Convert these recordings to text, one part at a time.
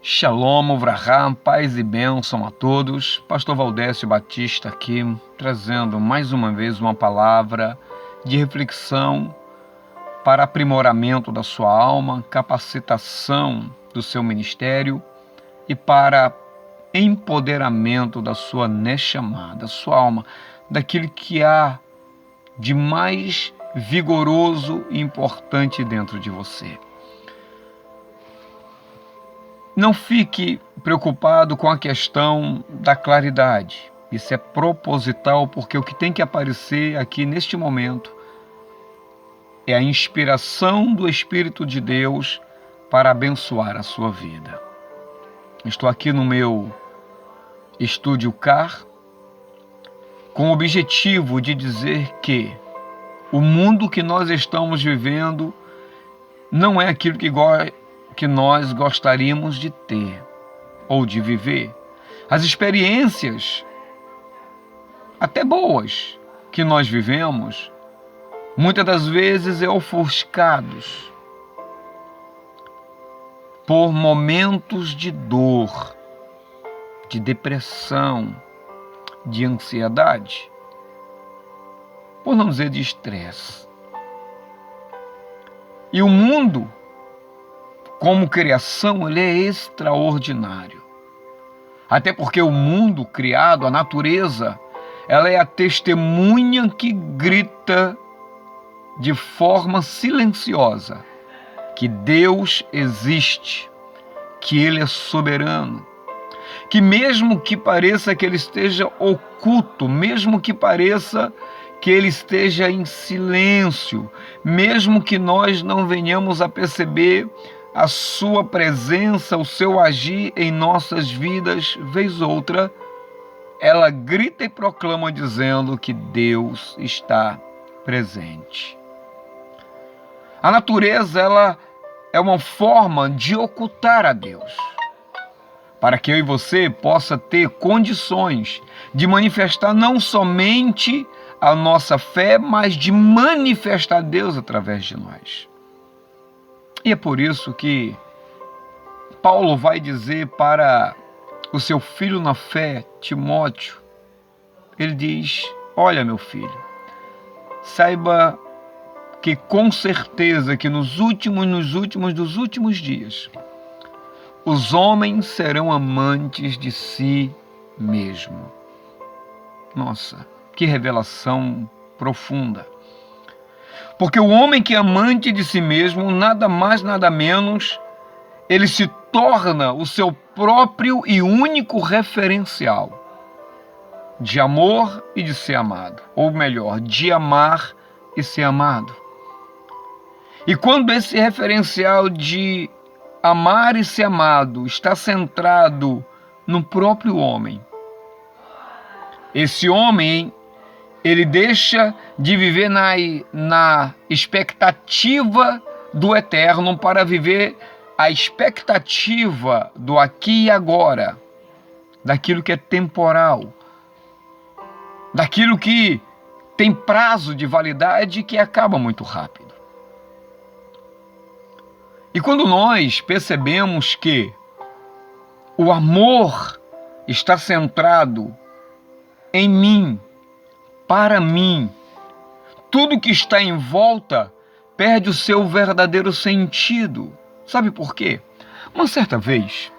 Shalom, Uvrahá, paz e bênção a todos. Pastor Valdécio Batista aqui, trazendo mais uma vez uma palavra de reflexão para aprimoramento da sua alma, capacitação do seu ministério e para empoderamento da sua Neshama, da sua alma, daquilo que há de mais vigoroso e importante dentro de você. Não fique preocupado com a questão da claridade. Isso é proposital, porque o que tem que aparecer aqui neste momento é a inspiração do Espírito de Deus para abençoar a sua vida. Estou aqui no meu estúdio CAR com o objetivo de dizer que o mundo que nós estamos vivendo não é aquilo que nós gostaríamos de ter ou de viver. As experiências, até boas, que nós vivemos, muitas das vezes ofuscados por momentos de dor, de depressão, de ansiedade, por não dizer de estresse. E o mundo, como criação, ele é extraordinário. Até porque o mundo criado, a natureza, ela é a testemunha que grita de forma silenciosa que Deus existe, que Ele é soberano, que mesmo que pareça que Ele esteja oculto, mesmo que pareça que Ele esteja em silêncio, mesmo que nós não venhamos a perceber a sua presença, o seu agir em nossas vidas, vez outra, ela grita e proclama dizendo que Deus está presente. A natureza, ela é uma forma de ocultar a Deus, para que eu e você possa ter condições de manifestar não somente a nossa fé, mas de manifestar Deus através de nós. E é por isso que Paulo vai dizer para o seu filho na fé, Timóteo, ele diz: olha, meu filho, saiba que com certeza que nos últimos dias, os homens serão amantes de si mesmo. Nossa, que revelação profunda. Porque o homem que é amante de si mesmo, nada mais, nada menos, ele se torna o seu próprio e único referencial de amor e de ser amado. Ou melhor, de amar e ser amado. E quando esse referencial de amar e ser amado está centrado no próprio homem, esse homem, ele deixa de viver na expectativa do eterno para viver a expectativa do aqui e agora, daquilo que é temporal, daquilo que tem prazo de validade que acaba muito rápido. E quando nós percebemos que o amor está centrado em mim, para mim, tudo que está em volta perde o seu verdadeiro sentido. Sabe por quê? Uma certa vez,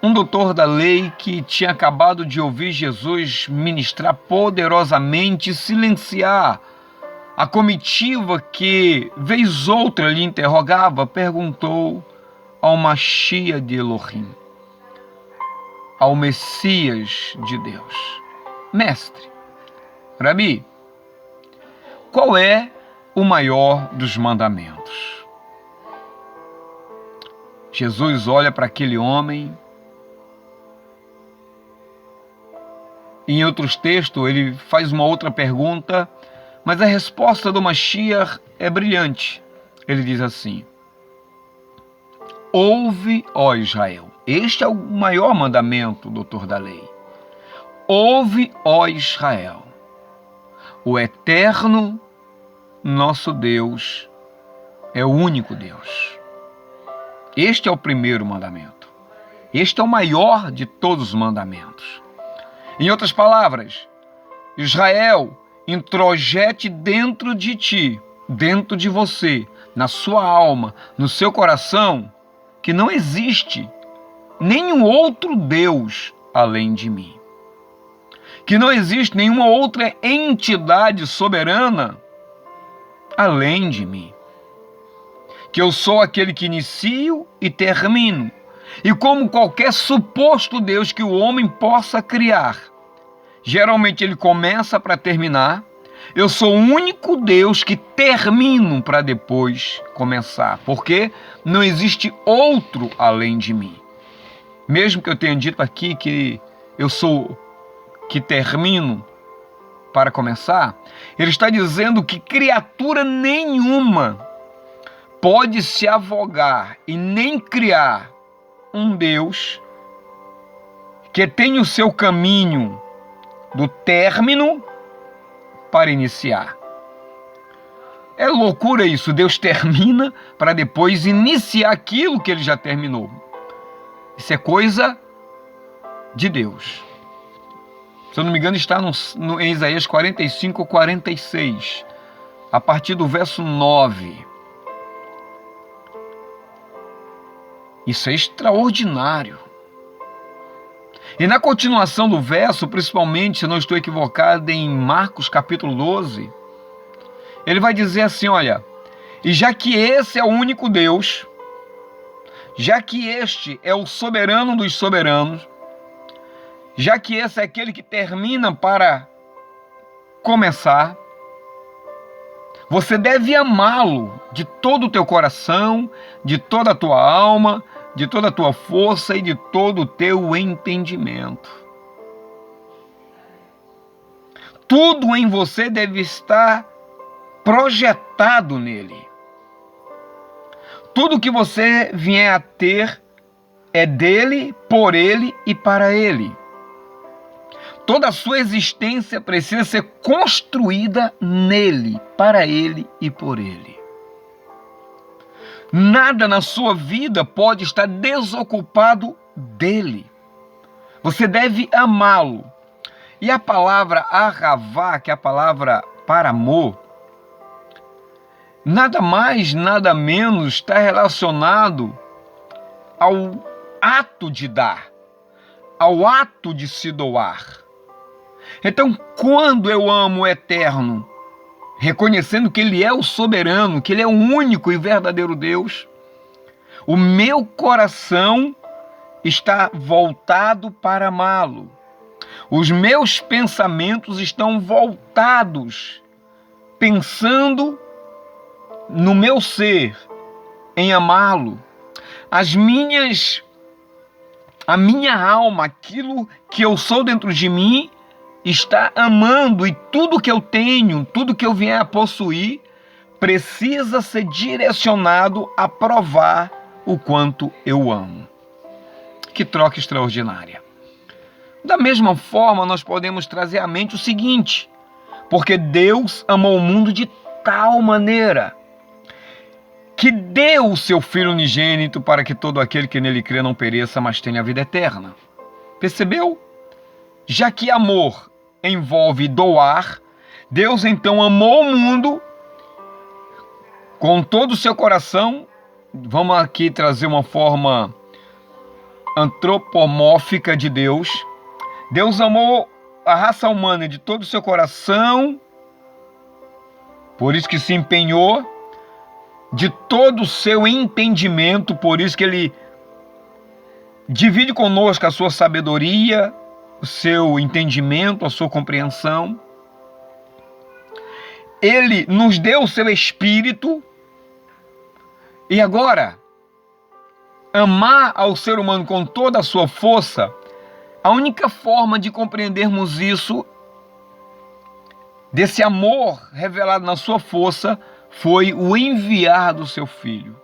um doutor da lei que tinha acabado de ouvir Jesus ministrar poderosamente e silenciar a comitiva que, vez outra, lhe interrogava, perguntou ao Mashiach de Elohim, ao Messias de Deus: Mestre, Rabi, qual é o maior dos mandamentos? Jesus olha para aquele homem. Em outros textos, ele faz uma outra pergunta, mas a resposta do Mashiach é brilhante. Ele diz assim: ouve, ó Israel. Este é o maior mandamento, doutor da lei. Ouve, ó Israel. O eterno nosso Deus é o único Deus. Este é o primeiro mandamento. Este é o maior de todos os mandamentos. Em outras palavras, Israel, introjete dentro de ti, dentro de você, na sua alma, no seu coração, que não existe nenhum outro Deus além de mim. Que não existe nenhuma outra entidade soberana além de mim. Que eu sou aquele que inicio e termino. E como qualquer suposto Deus que o homem possa criar, geralmente ele começa para terminar. Eu sou o único Deus que termino para depois começar, porque não existe outro além de mim. Mesmo que eu tenha dito aqui que eu sou que termino para começar, ele está dizendo que criatura nenhuma pode se avogar e nem criar um Deus que tem o seu caminho do término para iniciar. É loucura isso, Deus termina para depois iniciar aquilo que ele já terminou. Isso é coisa de Deus. Se eu não me engano, está em Isaías 45, 46, a partir do verso 9. Isso é extraordinário. E na continuação do verso, principalmente, se não estou equivocado, em Marcos capítulo 12, ele vai dizer assim, olha, e já que esse é o único Deus, já que este é o soberano dos soberanos, já que esse é aquele que termina para começar, você deve amá-lo de todo o teu coração, de toda a tua alma, de toda a tua força e de todo o teu entendimento. Tudo em você deve estar projetado nele. Tudo que você vier a ter é dele, por ele e para ele. Toda a sua existência precisa ser construída nele, para ele e por ele. Nada na sua vida pode estar desocupado dele. Você deve amá-lo. E a palavra ahavá, que é a palavra para amor, nada mais, nada menos está relacionado ao ato de dar, ao ato de se doar. Então, quando eu amo o eterno, reconhecendo que ele é o soberano, que ele é o único e verdadeiro Deus, o meu coração está voltado para amá-lo. Os meus pensamentos estão voltados, pensando no meu ser, em amá-lo. A minha alma, aquilo que eu sou dentro de mim, está amando, e tudo que eu tenho, tudo que eu vier a possuir, precisa ser direcionado a provar o quanto eu amo. Que troca extraordinária. Da mesma forma, nós podemos trazer à mente o seguinte, porque Deus amou o mundo de tal maneira que deu o seu Filho unigênito para que todo aquele que nele crê não pereça, mas tenha a vida eterna. Percebeu? Já que amor envolve doar, Deus então amou o mundo com todo o seu coração. Vamos aqui trazer uma forma antropomórfica de Deus. Deus amou a raça humana de todo o seu coração, por isso que se empenhou, de todo o seu entendimento, por isso que ele divide conosco a sua sabedoria, o seu entendimento, a sua compreensão. Ele nos deu o seu espírito. E agora, amar ao ser humano com toda a sua força, a única forma de compreendermos isso, desse amor revelado na sua força, foi o enviar do seu Filho,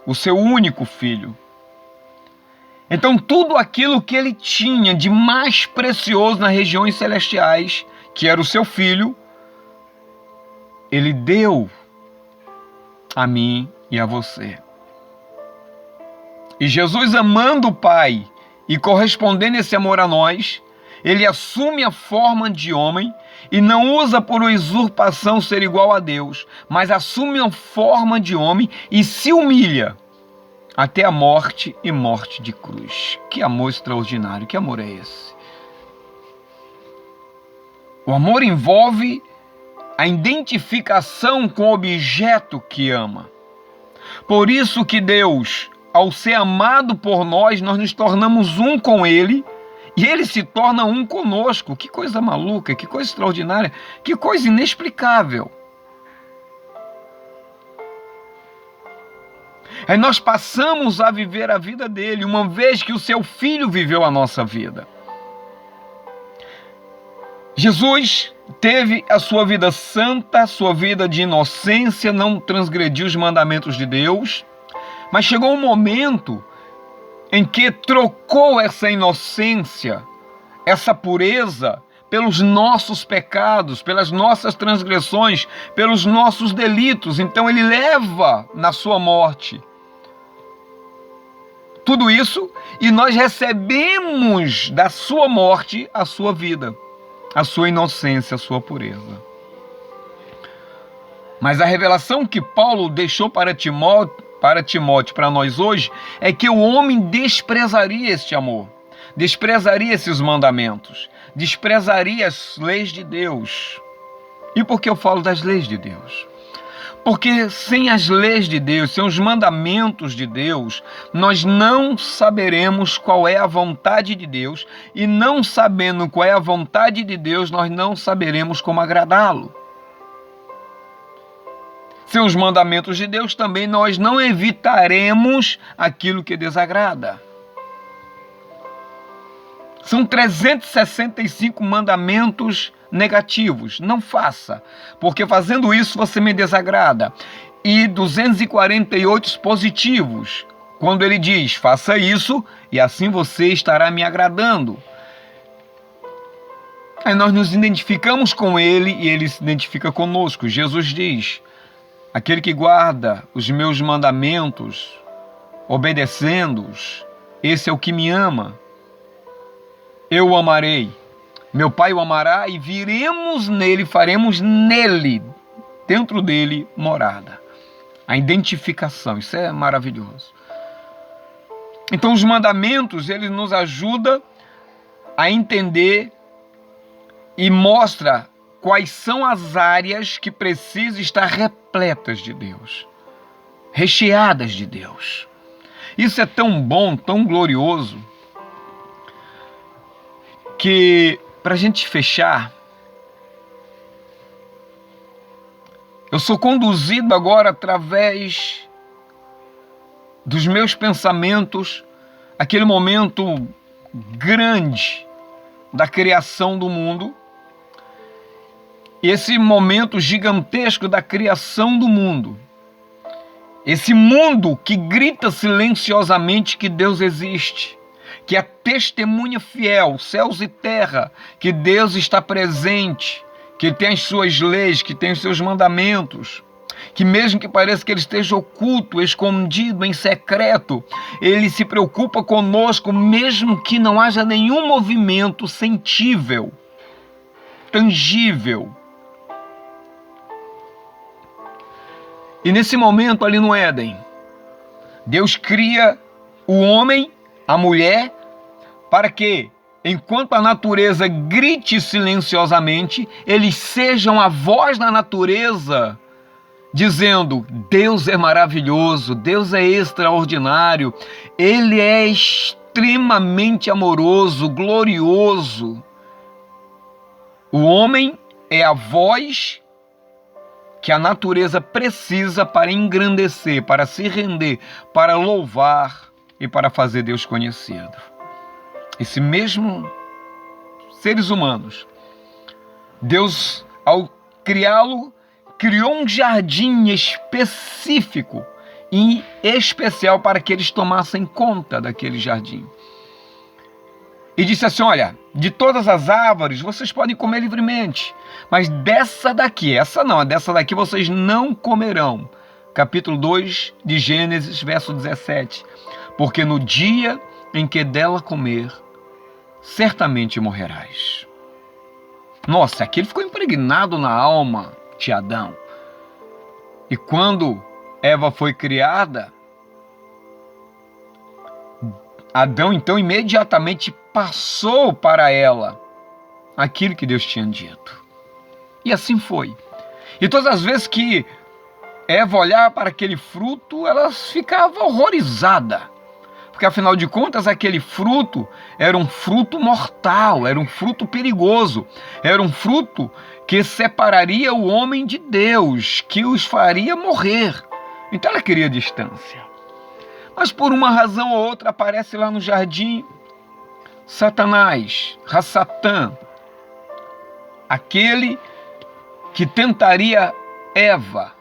o seu único Filho. Então tudo aquilo que ele tinha de mais precioso nas regiões celestiais, que era o seu Filho, ele deu a mim e a você. E Jesus, amando o Pai e correspondendo esse amor a nós, ele assume a forma de homem e não usa por usurpação ser igual a Deus, mas assume a forma de homem e se humilha até a morte e morte de cruz. Que amor extraordinário, que amor é esse? O amor envolve a identificação com o objeto que ama. Por isso que Deus, ao ser amado por nós, nós nos tornamos um com Ele e Ele se torna um conosco. Que coisa maluca, que coisa extraordinária, que coisa inexplicável. Aí nós passamos a viver a vida dele, uma vez que o seu Filho viveu a nossa vida. Jesus teve a sua vida santa, sua vida de inocência, não transgrediu os mandamentos de Deus, mas chegou um momento em que trocou essa inocência, essa pureza, pelos nossos pecados, pelas nossas transgressões, pelos nossos delitos. Então ele leva na sua morte tudo isso e nós recebemos da sua morte a sua vida, a sua inocência, a sua pureza. Mas a revelação que Paulo deixou para Timóteo, para nós hoje, é que o homem desprezaria este amor, desprezaria esses mandamentos, desprezaria as leis de Deus. E por que eu falo das leis de Deus? Porque sem as leis de Deus, sem os mandamentos de Deus, nós não saberemos qual é a vontade de Deus, e não sabendo qual é a vontade de Deus, nós não saberemos como agradá-lo. Sem os mandamentos de Deus também nós não evitaremos aquilo que desagrada. São 365 mandamentos negativos. Não faça, porque fazendo isso você me desagrada. E 248 positivos, quando ele diz, faça isso e assim você estará me agradando. Aí nós nos identificamos com ele e ele se identifica conosco. Jesus diz, aquele que guarda os meus mandamentos, obedecendo-os, esse é o que me ama. Eu o amarei, meu Pai o amará e viremos nele, faremos nele, dentro dele, morada. A identificação, isso é maravilhoso. Então os mandamentos, eles nos ajudam a entender e mostra quais são as áreas que precisam estar repletas de Deus, recheadas de Deus. Isso é tão bom, tão glorioso, que para a gente fechar, eu sou conduzido agora através dos meus pensamentos, aquele momento grande da criação do mundo, esse momento gigantesco da criação do mundo, esse mundo que grita silenciosamente que Deus existe, que é testemunha fiel, céus e terra, que Deus está presente, que tem as suas leis, que tem os seus mandamentos, que mesmo que pareça que ele esteja oculto, escondido, em secreto, ele se preocupa conosco, mesmo que não haja nenhum movimento sentível, tangível. E nesse momento ali no Éden, Deus cria o homem, a mulher, para que, enquanto a natureza grite silenciosamente, eles sejam a voz da natureza, dizendo, Deus é maravilhoso, Deus é extraordinário, Ele é extremamente amoroso, glorioso. O homem é a voz que a natureza precisa para engrandecer, para se render, para louvar e para fazer Deus conhecido. Esse mesmo seres humanos, Deus, ao criá-lo, criou um jardim específico e especial para que eles tomassem conta daquele jardim. E disse assim, olha, de todas as árvores vocês podem comer livremente, mas dessa daqui, dessa daqui vocês não comerão. Capítulo 2 de Gênesis, verso 17. porque no dia em que dela comer, certamente morrerás. Nossa, aquilo ficou impregnado na alma de Adão. E quando Eva foi criada, Adão então imediatamente passou para ela aquilo que Deus tinha dito. E assim foi. E todas as vezes que Eva olhava para aquele fruto, ela ficava horrorizada. Porque afinal de contas, aquele fruto era um fruto mortal, era um fruto perigoso, era um fruto que separaria o homem de Deus, que os faria morrer. Então ela queria distância. Mas por uma razão ou outra aparece lá no jardim Satanás, Satã, aquele que tentaria Eva,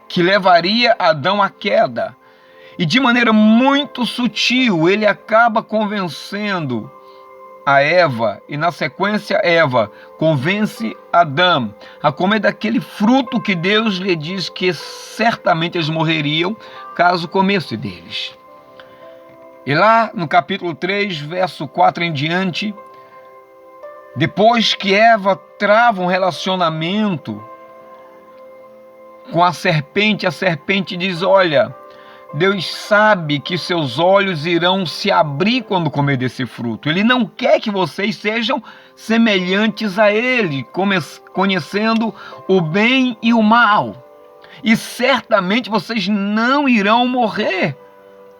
que levaria Adão à queda. E de maneira muito sutil, ele acaba convencendo a Eva, e na sequência Eva convence Adão a comer daquele fruto que Deus lhe diz que certamente eles morreriam caso comesse deles. E lá no capítulo 3, verso 4 em diante, depois que Eva trava um relacionamento com a serpente diz: olha, Deus sabe que seus olhos irão se abrir quando comer desse fruto. Ele não quer que vocês sejam semelhantes a Ele, conhecendo o bem e o mal. E certamente vocês não irão morrer,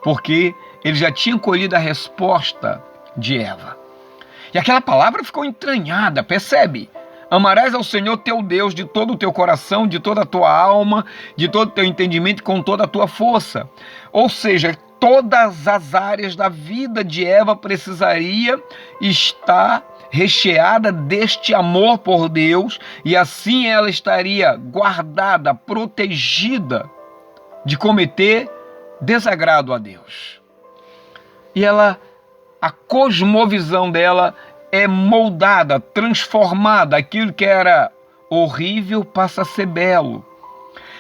porque ele já tinha colhido a resposta de Eva. E aquela palavra ficou entranhada, percebe? Amarás ao Senhor teu Deus de todo o teu coração, de toda a tua alma, de todo o teu entendimento e com toda a tua força. Ou seja, todas as áreas da vida de Eva precisaria estar recheada deste amor por Deus, e assim ela estaria guardada, protegida de cometer desagrado a Deus. E a cosmovisão dela é moldada, transformada. Aquilo que era horrível passa a ser belo.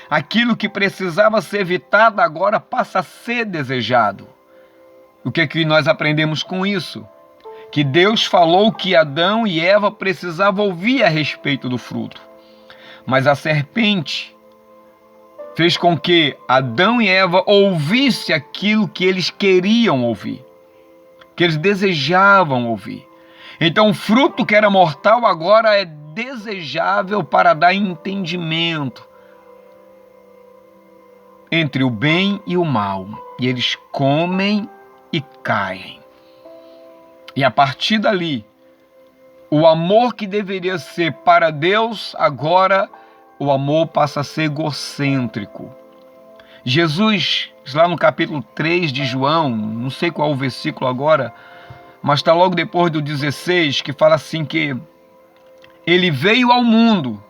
Aquilo que precisava ser evitado agora passa a ser desejado. O que é que nós aprendemos com isso? Que Deus falou que Adão e Eva precisavam ouvir a respeito do fruto. Mas a serpente fez com que Adão e Eva ouvissem aquilo que eles queriam ouvir, que eles desejavam ouvir. Então o fruto que era mortal agora é desejável para dar entendimento entre o bem e o mal. E eles comem e caem. E a partir dali, o amor que deveria ser para Deus, agora o amor passa a ser egocêntrico. Jesus, lá no capítulo 3 de João, não sei qual o versículo agora, mas está logo depois do 16, que fala assim que ele veio ao mundo,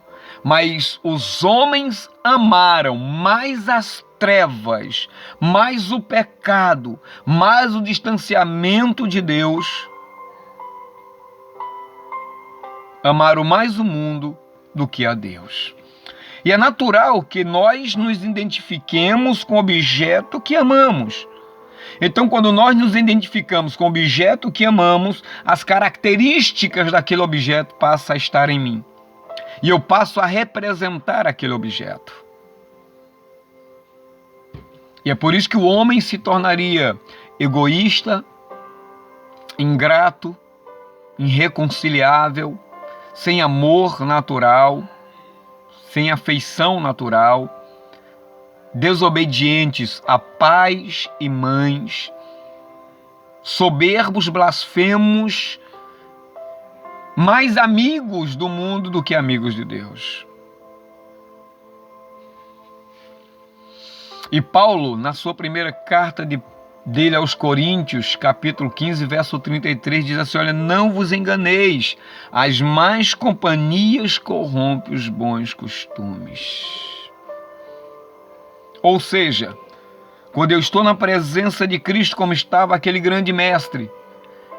mas os homens amaram mais as trevas, mais o pecado, mais o distanciamento de Deus, amaram mais o mundo do que a Deus. E é natural que nós nos identifiquemos com o objeto que amamos. Então, quando nós nos identificamos com o objeto que amamos, as características daquele objeto passam a estar em mim. E eu passo a representar aquele objeto. E é por isso que o homem se tornaria egoísta, ingrato, irreconciliável, sem amor natural, sem afeição natural, desobedientes a pais e mães, soberbos, blasfemos, mais amigos do mundo do que amigos de Deus. E Paulo, na sua primeira carta dele aos Coríntios, capítulo 15, verso 33, diz assim: olha, não vos enganeis, as más companhias corrompem os bons costumes. Ou seja, quando eu estou na presença de Cristo, como estava aquele grande mestre,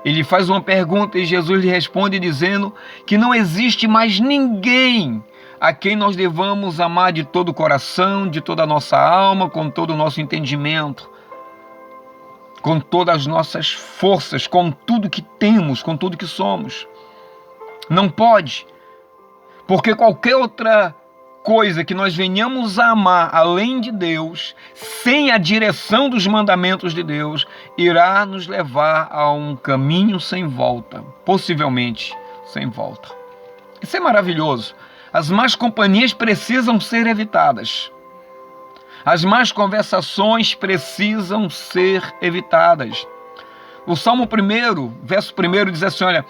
ele faz uma pergunta e Jesus lhe responde dizendo que não existe mais ninguém a quem nós devamos amar de todo o coração, de toda a nossa alma, com todo o nosso entendimento. com todas as nossas forças, com tudo que temos, com tudo que somos. Não pode, porque qualquer outra coisa que nós venhamos a amar além de Deus, sem a direção dos mandamentos de Deus, irá nos levar a um caminho sem volta, possivelmente sem volta. Isso é maravilhoso. As más companhias precisam ser evitadas. As más conversações precisam ser evitadas. O Salmo 1, verso 1 diz assim, olha,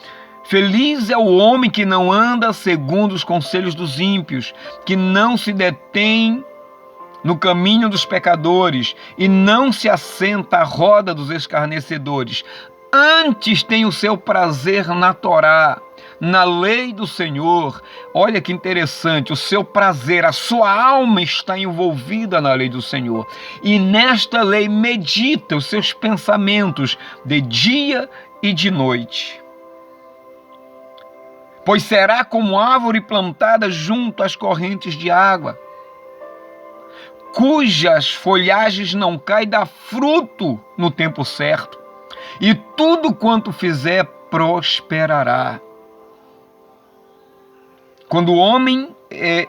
feliz é o homem que não anda segundo os conselhos dos ímpios, que não se detém no caminho dos pecadores e não se assenta à roda dos escarnecedores. Antes tem o seu prazer na Torá, na lei do Senhor. Olha que interessante, o seu prazer, a sua alma está envolvida na lei do Senhor. E nesta lei medita os seus pensamentos de dia e de noite. Pois será como árvore plantada junto às correntes de água, cujas folhagens não caem, dá fruto no tempo certo, e tudo quanto fizer prosperará. Quando o homem é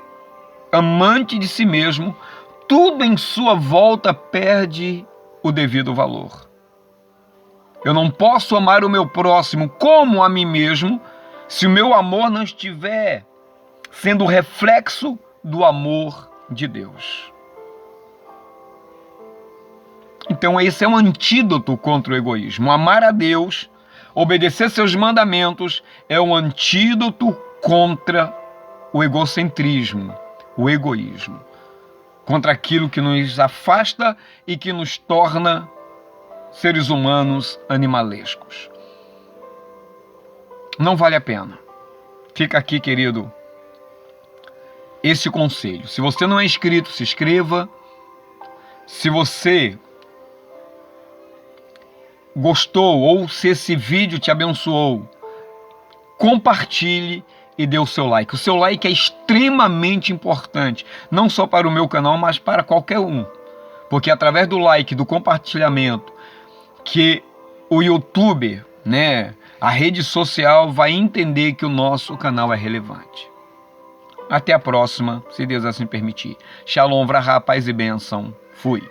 amante de si mesmo, tudo em sua volta perde o devido valor. Eu não posso amar o meu próximo como a mim mesmo, se o meu amor não estiver sendo reflexo do amor de Deus. Então esse é um antídoto contra o egoísmo. Amar a Deus, obedecer seus mandamentos, é um antídoto contra o egocentrismo, o egoísmo. Contra aquilo que nos afasta e que nos torna seres humanos animalescos. Não vale a pena. Fica aqui, querido, esse conselho. Se você não é inscrito, se inscreva. Se você gostou ou se esse vídeo te abençoou, compartilhe e dê o seu like. O seu like é extremamente importante, não só para o meu canal, mas para qualquer um. Porque através do like, do compartilhamento, que o YouTube, a rede social vai entender que o nosso canal é relevante. Até a próxima, se Deus assim permitir. Shalom, vrahá, paz e bênção. Fui.